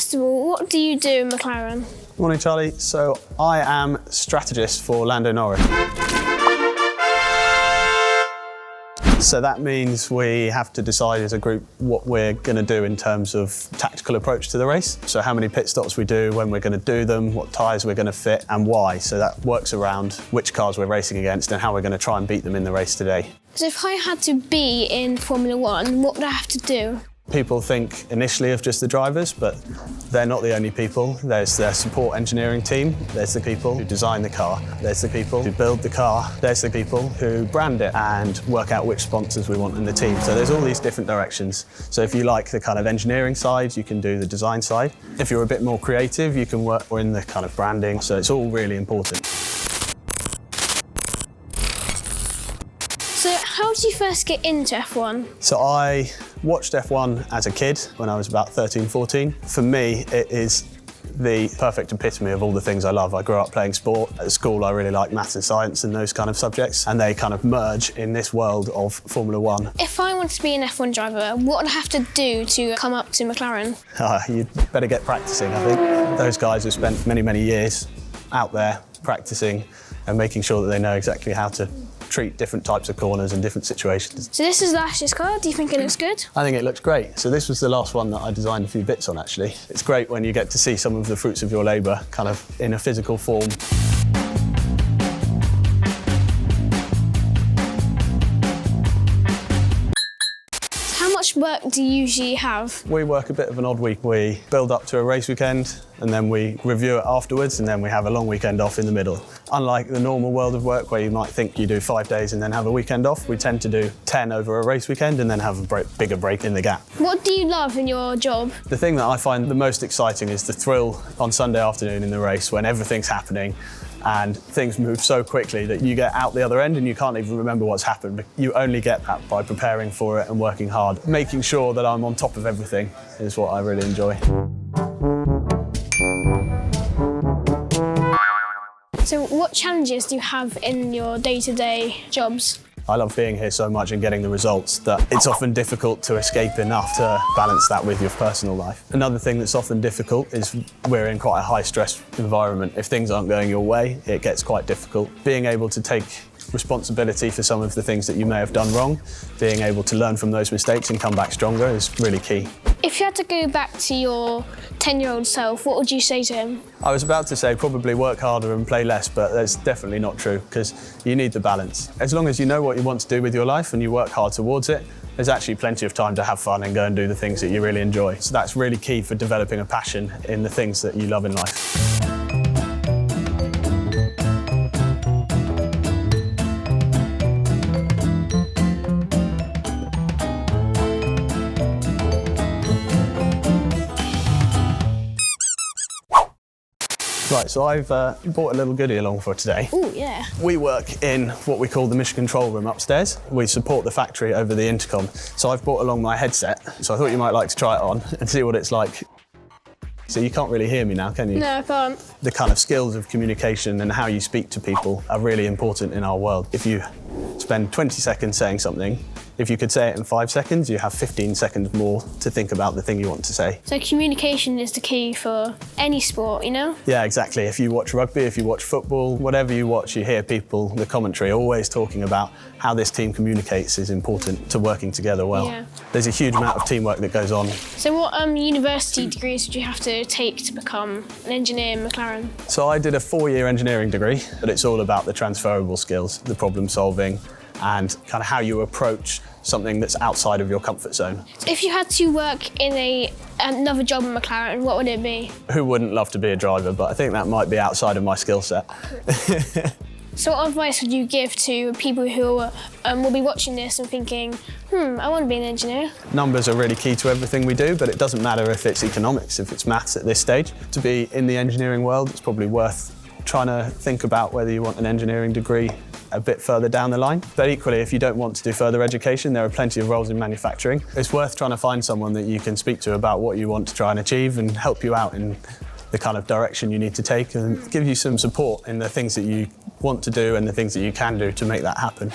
first of all, what do you do in McLaren? Morning, Charlie. So I am strategist for Lando Norris. So that means we have to decide as a group what we're going to do in terms of tactical approach to the race. So how many pit stops we do, when we're going to do them, what tyres we're going to fit and why. So that works around which cars we're racing against and how we're going to try and beat them in the race today. So if I had to be in Formula 1, what would I have to do? People think initially of just the drivers, but they're not the only people. There's their support engineering team, there's the people who design the car, there's the people who build the car, there's the people who brand it and work out which sponsors we want in the team. So there's all these different directions. So if you like the kind of engineering side, you can do the design side. If you're a bit more creative, you can work more in the kind of branding. So it's all really important. So how did you first get into F1? So I watched F1 as a kid when I was about 13, 14. For me, it is the perfect epitome of all the things I love. I grew up playing sport. At school, I really liked maths and science and those kind of subjects, and they kind of merge in this world of Formula 1. If I wanted to be an F1 driver, what would I have to do to come up to McLaren? You'd better get practicing, I think. Those guys have spent many, many years out there practicing and making sure that they know exactly how to treat different types of corners and different situations. So this is last year's car. Do you think it looks good? I think it looks great. So this was the last one that I designed a few bits on, actually. It's great when you get to see some of the fruits of your labour kind of in a physical form. How much work do you usually have? We work a bit of an odd week. We build up to a race weekend and then we review it afterwards and then we have a long weekend off in the middle. Unlike the normal world of work where you might think you do 5 days and then have a weekend off, we tend to do 10 over a race weekend and then have a bigger break in the gap. What do you love in your job? The thing that I find the most exciting is the thrill on Sunday afternoon in the race when everything's happening and things move so quickly that you get out the other end and you can't even remember what's happened. You only get that by preparing for it and working hard. Making sure that I'm on top of everything is what I really enjoy. So what challenges do you have in your day-to-day jobs? I love being here so much and getting the results that it's often difficult to escape enough to balance that with your personal life. Another thing that's often difficult is we're in quite a high stress environment. If things aren't going your way, it gets quite difficult. Being able to take responsibility for some of the things that you may have done wrong, being able to learn from those mistakes and come back stronger is really key. If you had to go back to your 10-year-old self, what would you say to him? I was about to say probably work harder and play less, but that's definitely not true because you need the balance. As long as you know what you want to do with your life and you work hard towards it, there's actually plenty of time to have fun and go and do the things that you really enjoy. So that's really key for developing a passion in the things that you love in life. Right, so I've brought a little goodie along for today. Oh, yeah. We work in what we call the mission control room upstairs. We support the factory over the intercom. So I've brought along my headset, so I thought you might like to try it on and see what it's like. So you can't really hear me now, can you? No, I can't. The kind of skills of communication and how you speak to people are really important in our world. If you spend 20 seconds saying something, if you could say it in 5 seconds, you have 15 seconds more to think about the thing you want to say. So communication is the key for any sport, you know? Yeah, exactly. If you watch rugby, if you watch football, whatever you watch, you hear people, the commentary, always talking about how this team communicates is important to working together well. Yeah. There's a huge amount of teamwork that goes on. So what university degrees would you have to take to become an engineer in McLaren? So I did a 4-year engineering degree, but it's all about the transferable skills, the problem solving, and kind of how you approach something that's outside of your comfort zone. So if you had to work in another job in McLaren, what would it be? Who wouldn't love to be a driver, but I think that might be outside of my skill set. So what advice would you give to people who will be watching this and thinking, I want to be an engineer? Numbers are really key to everything we do, but it doesn't matter if it's economics, if it's maths at this stage. To be in the engineering world, it's probably worth trying to think about whether you want an engineering degree a bit further down the line. But equally, if you don't want to do further education, there are plenty of roles in manufacturing. It's worth trying to find someone that you can speak to about what you want to try and achieve and help you out in the kind of direction you need to take and give you some support in the things that you want to do and the things that you can do to make that happen.